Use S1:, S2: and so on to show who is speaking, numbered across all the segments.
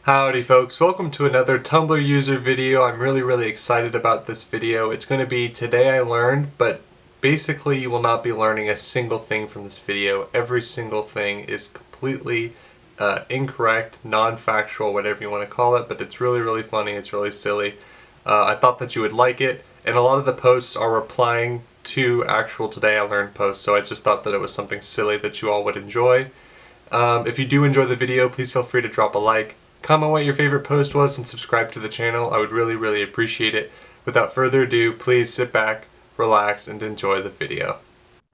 S1: Howdy folks, welcome to another Tumblr user video. I'm really excited about this video. It's going to be Today I Learned, but basically you will not be learning a single thing from this video. Every single thing is completely incorrect, non-factual, whatever you want to call it, but it's really funny, it's really silly. I thought that you would like it, and a lot of the posts are replying to actual Today I Learned posts, so I just thought that it was something silly that you all would enjoy. If you do enjoy the video, please feel free to drop a like. Comment what your favorite post was and subscribe to the channel. I would really appreciate it. Without further ado, please sit back, relax, and enjoy the video.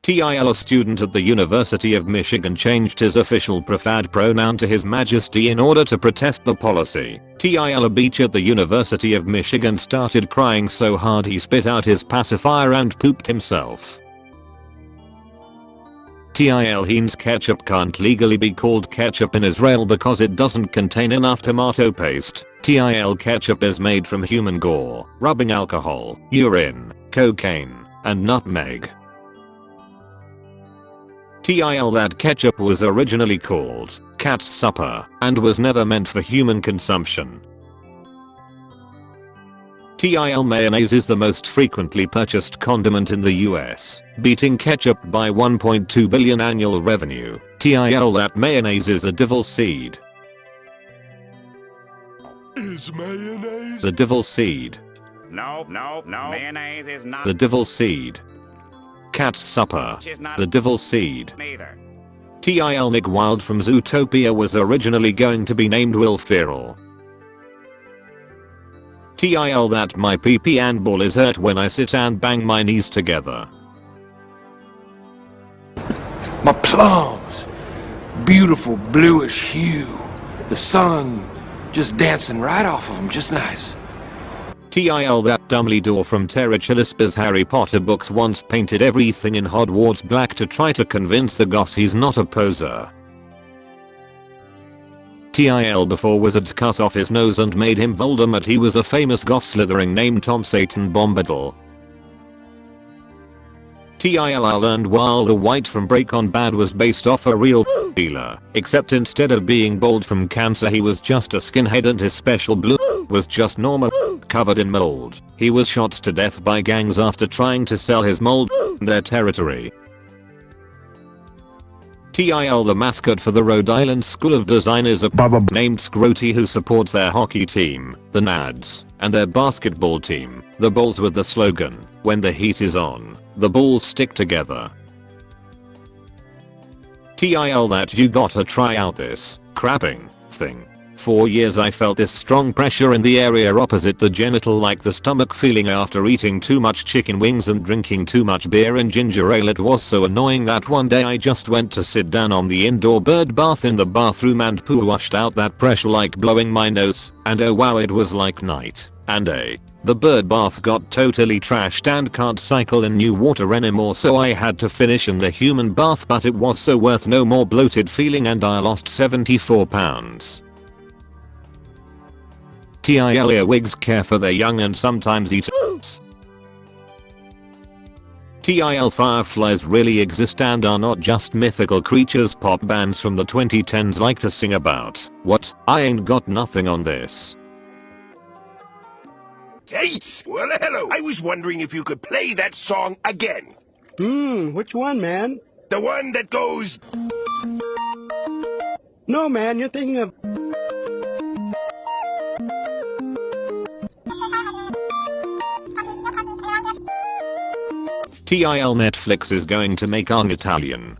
S2: TIL, a student at the University of Michigan, changed his official preferred pronoun to His Majesty in order to protest the policy. TIL, a beach at the University of Michigan, started crying so hard he spit out his pacifier and pooped himself. TIL, Heinz ketchup can't legally be called ketchup in Israel because it doesn't contain enough tomato paste. TIL, ketchup is made from human gore, rubbing alcohol, urine, cocaine, and nutmeg. TIL, that ketchup was originally called cat's supper and was never meant for human consumption. TIL, mayonnaise is the most frequently purchased condiment in the US, beating ketchup by 1.2 billion annual revenue. TIL, that mayonnaise is a devil's seed.
S3: Is mayonnaise
S2: The devil's seed.
S4: No, mayonnaise is not.
S2: The devil's seed. Cat's supper.
S4: She's not.
S2: The devil's seed.
S4: Neither.
S2: TIL, Nick Wilde from Zootopia was originally going to be named Will Ferrell. TIL, that my pee-pee and balls hurt when I sit and bang my knees together.
S3: my plums? Beautiful bluish hue. The sun just dancing right off of them, just nice.
S2: TIL, that Dumbledore from Terry Gillispie's Harry Potter books once painted everything in Hogwarts black to try to convince the goths he's not a poser. TIL, before Wizards cut off his nose and made him Voldemort, he was a famous goth slithering named Tom Satan Bombadil. TIL, I learned Wilder White from Breaking Bad was based off a real dealer, except instead of being bald from cancer he was just a skinhead and his special blue was just normal covered in mold. He was shot to death by gangs after trying to sell his mold in their territory. TIL, the mascot for the Rhode Island School of Design is a named Scroty who supports their hockey team, the Nads, and their basketball team, the Bulls, with the slogan, "When the heat is on, the Bulls stick together." TIL, that you gotta try out this crapping thing. For years I felt this strong pressure in the area opposite the genital, like the stomach feeling after eating too much chicken wings and drinking too much beer and ginger ale. It was so annoying that one day I just went to sit down on the indoor bird bath in the bathroom and poo washed out that pressure like blowing my nose, and oh wow, it was like night and day. The bird bath got totally trashed and can't cycle in new water anymore, so I had to finish in the human bath, but it was so worth. No more bloated feeling and I lost 74 pounds. TIL, earwigs care for their young and sometimes eat us. TIL, fireflies really exist and are not just mythical creatures pop bands from the 2010s like to sing about. What? I ain't got nothing on this.
S5: Hey, well, hello. I was wondering if you could play that song again.
S6: Which one, man?
S5: The one that goes...
S6: No, man, you're thinking of...
S2: TIL, Netflix is going to make on Italian.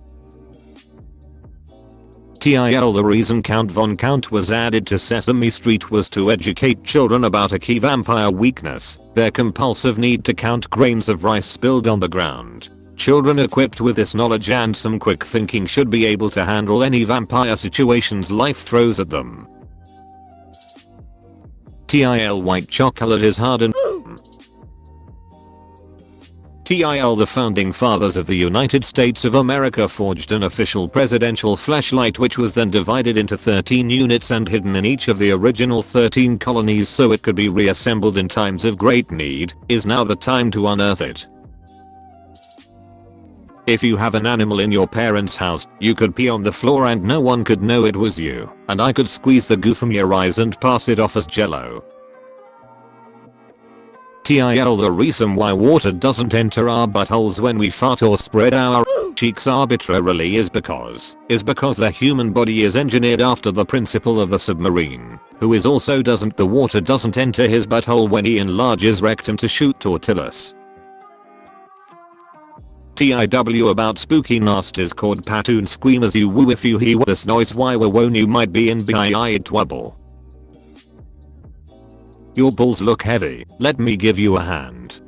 S2: TIL, the reason Count Von Count was added to Sesame Street was to educate children about a key vampire weakness, their compulsive need to count grains of rice spilled on the ground. Children equipped with this knowledge and some quick thinking should be able to handle any vampire situations life throws at them. TIL, white chocolate is hard and TIL, the founding fathers of the United States of America forged an official presidential fleshlight which was then divided into 13 units and hidden in each of the original 13 colonies so it could be reassembled in times of great need. Is now the time to unearth it. If you have an animal in your parents' house, you could pee on the floor and no one could know it was you, and I could squeeze the goo from your eyes and pass it off as jello. TIL the reason why water doesn't enter our buttholes when we fart or spread our cheeks arbitrarily is because the human body is engineered after the principle of a submarine, who is also the water doesn't enter his butthole when he enlarges rectum to shoot tortillas. TIW about spooky nasties called patoon squeamers you woo if you hear this noise why won't you might be in BII trouble. Your balls look heavy, let me give you a hand.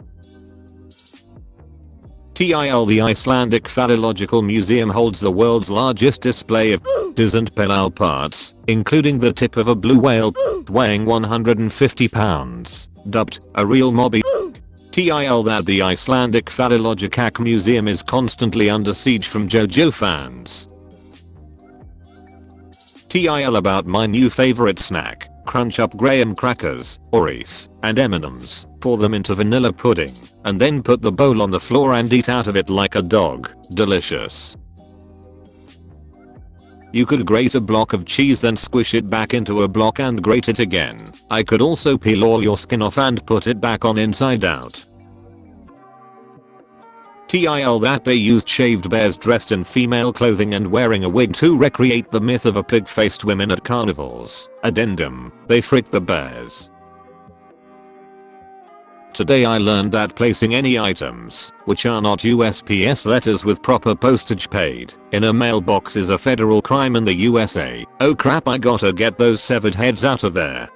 S2: TIL the Icelandic Phallological Museum holds the world's largest display of and penile parts, including the tip of a blue whale weighing 150 pounds, dubbed a real mobby. TIL that the Icelandic Phallological Museum is constantly under siege from JoJo fans. TIL about my new favorite snack. Crunch up graham crackers, Oreos, and M&Ms, pour them into vanilla pudding, and then put the bowl on the floor and eat out of it like a dog. Delicious. You could grate a block of cheese then squish it back into a block and grate it again. I could also peel all your skin off and put it back on inside out. TIL that they used shaved bears dressed in female clothing and wearing a wig to recreate the myth of a pig-faced women at carnivals. Addendum, they fricked the bears. Today I learned that placing any items, which are not USPS letters with proper postage paid, in a mailbox is a federal crime in the USA. Oh crap, I gotta get those severed heads out of there.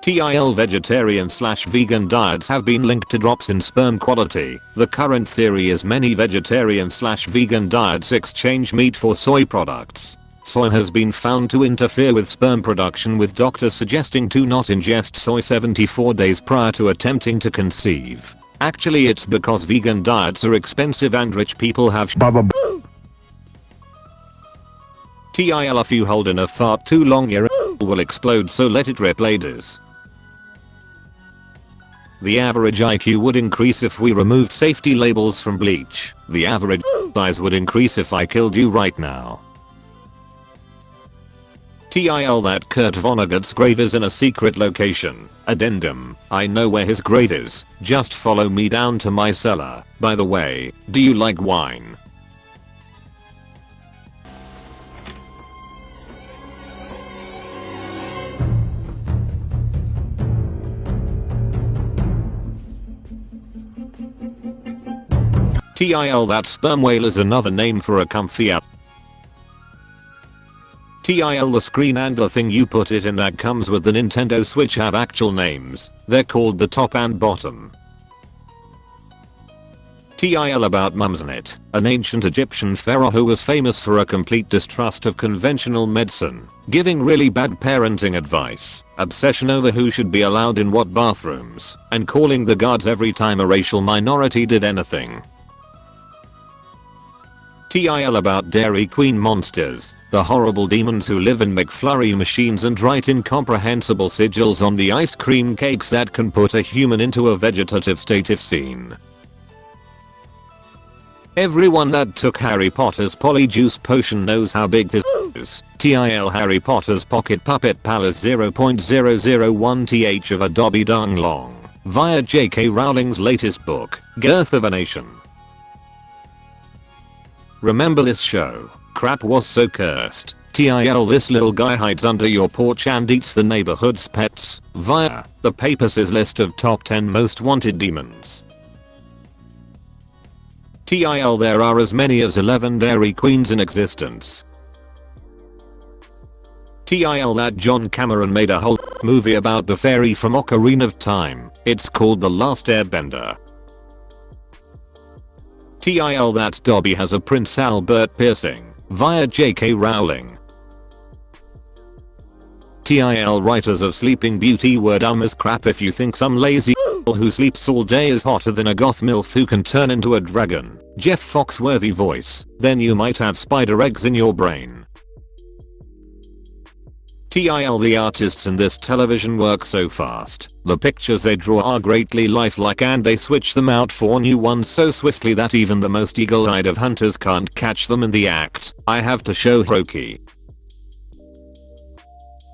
S2: TIL vegetarian/vegan diets have been linked to drops in sperm quality. The current theory is many vegetarian/vegan diets exchange meat for soy products. Soy has been found to interfere with sperm production, with doctors suggesting to not ingest soy 74 days prior to attempting to conceive. Actually it's because vegan diets are expensive and rich people have TIL if you hold in a fart too long your will explode, so let it rip ladies. The average IQ would increase if we removed safety labels from bleach. The average size would increase if I killed you right now. TIL that Kurt Vonnegut's grave is in a secret location. Addendum, I know where his grave is, just follow me down to my cellar. By the way, do you like wine? TIL that sperm whale is another name for a comfy app. TIL the screen and the thing you put it in that comes with the Nintendo Switch have actual names. They're called the top and bottom. TIL about Mumsnet, an ancient Egyptian pharaoh who was famous for a complete distrust of conventional medicine, giving really bad parenting advice, obsession over who should be allowed in what bathrooms, and calling the guards every time a racial minority did anything. TIL about Dairy Queen monsters, the horrible demons who live in McFlurry machines and write incomprehensible sigils on the ice cream cakes that can put a human into a vegetative state if seen. Everyone that took Harry Potter's polyjuice potion knows how big this is. TIL Harry Potter's pocket puppet palace 0.001 th of a Dobby Dung long, via J.K. Rowling's latest book, Girth of a Nation. Remember this show? Crap was so cursed. TIL this little guy hides under your porch and eats the neighborhood's pets, via the papacy's list of top 10 most wanted demons. TIL there are as many as 11 Dairy Queens in existence. TIL that John Cameron made a whole movie about the fairy from Ocarina of Time. It's called The Last Airbender. TIL that Dobby has a Prince Albert piercing, via J.K. Rowling. TIL writers of Sleeping Beauty were dumb as crap. If you think some lazy who sleeps all day is hotter than a goth milf who can turn into a dragon, Jeff Foxworthy voice, then you might have spider eggs in your brain. TIL, the artists in this television work so fast. The pictures they draw are greatly lifelike and they switch them out for new ones so swiftly that even the most eagle-eyed of hunters can't catch them in the act. I have to show Roki.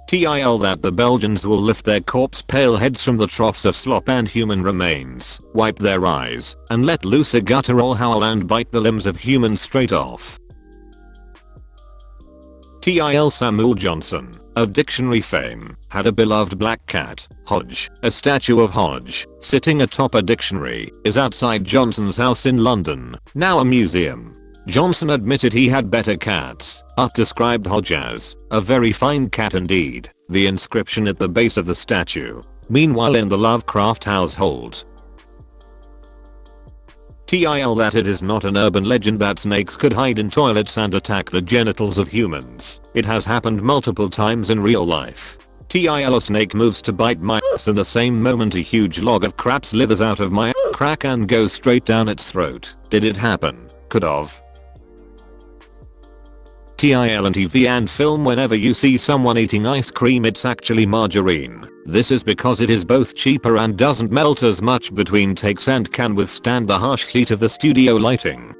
S2: TIL that the Belgians will lift their corpse pale heads from the troughs of slop and human remains, wipe their eyes, and let loose a guttural howl and bite the limbs of humans straight off. TIL Samuel Johnson, of dictionary fame, had a beloved black cat, Hodge. A statue of Hodge, sitting atop a dictionary, is outside Johnson's house in London, now a museum. Johnson admitted he had better cats, but described Hodge as a very fine cat indeed. The inscription at the base of the statue. Meanwhile, in the Lovecraft household, TIL that it is not an urban legend that snakes could hide in toilets and attack the genitals of humans. It has happened multiple times in real life. TIL a snake moves to bite my ass, in the same moment a huge log of crap slithers out of my crack and goes straight down its throat. Did it happen? Could've. TIL and TV and film, whenever you see someone eating ice cream it's actually margarine. This is because it is both cheaper and doesn't melt as much between takes and can withstand the harsh heat of the studio lighting.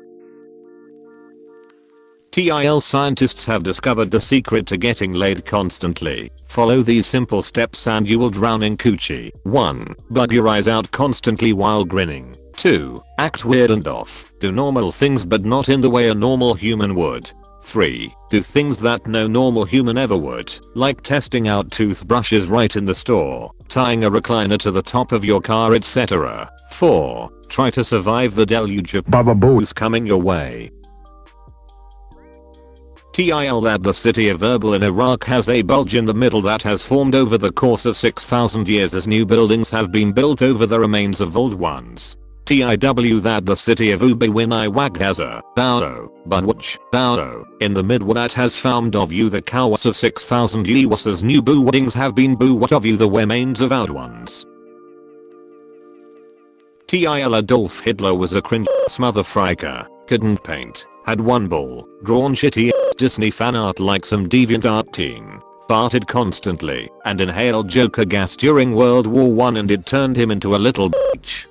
S2: TIL scientists have discovered the secret to getting laid constantly. Follow these simple steps and you will drown in coochie. 1. Bug your eyes out constantly while grinning. 2. Act weird and off. Do normal things but not in the way a normal human would. 3. Do things that no normal human ever would, like testing out toothbrushes right in the store, tying a recliner to the top of your car, etc. 4. Try to survive the deluge of Baba Boos coming your way. TIL that the city of Erbil in Iraq has a bulge in the middle that has formed over the course of 6,000 years as new buildings have been built over the remains of old ones. TIW that the city of Ubawinaiwag has a in the middle that has found of you the cows of 6,000 years as new buildings have been built of you the remains of old ones. TIL Adolf Hitler was a cringe motherfricker, couldn't paint, had one ball, drawn shitty Disney fan art like some deviant teen, farted constantly, and inhaled Joker gas during World War I and it turned him into a little bitch.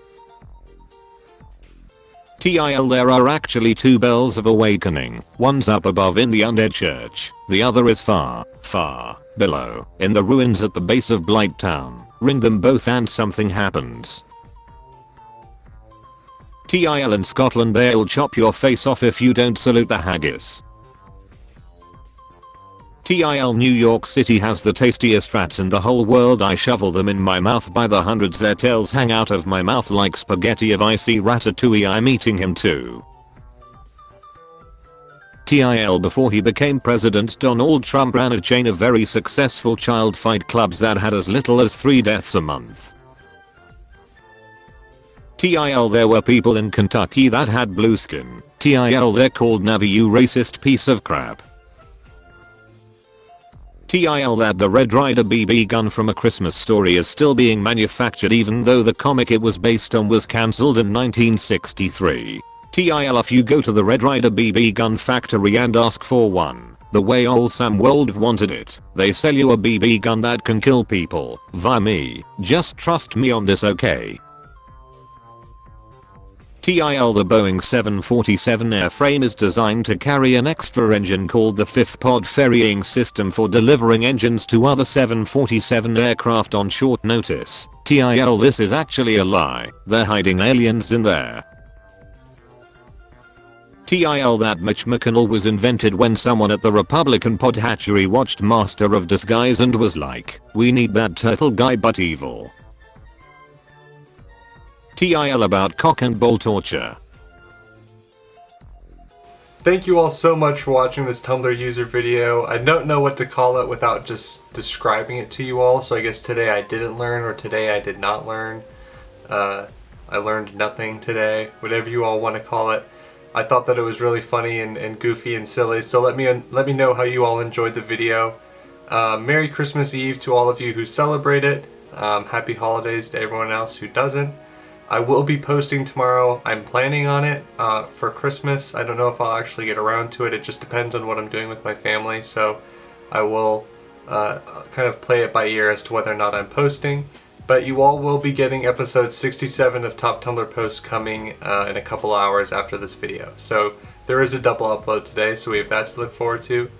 S2: TIL there are actually two bells of awakening, one's up above in the undead church, the other is far, far below, in the ruins at the base of Blight Town. Ring them both and something happens. TIL in Scotland they'll chop your face off if you don't salute the haggis. TIL New York City has the tastiest rats in the whole world. I shovel them in my mouth by the hundreds, their tails hang out of my mouth like spaghetti. If I see Ratatouille I'm eating him too. TIL before he became president Donald Trump ran a chain of very successful child fight clubs that had as little as 3 deaths a month. TIL there were people in Kentucky that had blue skin. TIL they're called Navy, you racist piece of crap. TIL that the Red Ryder BB gun from A Christmas Story is still being manufactured even though the comic it was based on was cancelled in 1963. TIL if you go to the Red Ryder BB gun factory and ask for one, the way old Sam Wolf wanted it, they sell you a BB gun that can kill people, via me, just trust me on this, okay? TIL the Boeing 747 airframe is designed to carry an extra engine called the fifth pod ferrying system for delivering engines to other 747 aircraft on short notice. TIL this is actually a lie, they're hiding aliens in there. TIL that Mitch McConnell was invented when someone at the Republican pod hatchery watched Master of Disguise and was like, we need that turtle guy but evil. TIL about cock and ball torture.
S1: Thank you all so much for watching this Tumblr user video. I don't know what to call it without just describing it to you all, so I guess today I didn't learn or today I did not learn. I learned nothing today, whatever you all want to call it. I thought that it was really funny and goofy and silly, so let me know how you all enjoyed the video. Merry Christmas Eve to all of you who celebrate it. Happy holidays to everyone else who doesn't. I will be posting tomorrow. I'm planning on it for Christmas. I don't know if I'll actually get around to it. It just depends on what I'm doing with my family. So I will kind of play it by ear as to whether or not I'm posting. But you all will be getting episode 67 of Top Tumblr Posts coming in a couple hours after this video. So there is a double upload today, so we have that to look forward to.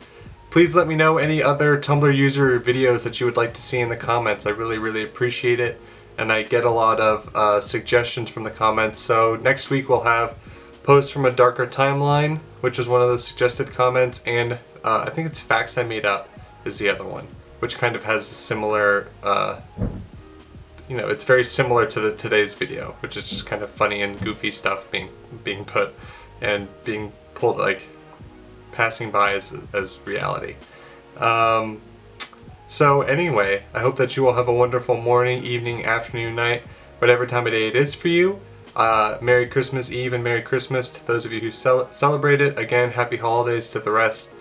S1: Please let me know any other Tumblr user videos that you would like to see in the comments. I really, really appreciate it. And I get a lot of suggestions from the comments. So next week we'll have Posts from a Darker Timeline, which was one of the suggested comments, and I think it's Facts I Made Up is the other one, which kind of has a similar, you know, it's very similar to today's video, which is just kind of funny and goofy stuff being put and being pulled, like, passing by as reality. So anyway, I hope that you all have a wonderful morning, evening, afternoon, night, whatever time of day it is for you. Merry Christmas Eve and Merry Christmas to those of you who celebrate it. Again, happy holidays to the rest.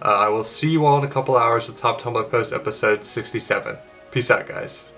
S1: I will see you all in a couple hours with Top Tumblr Post episode 67. Peace out, guys.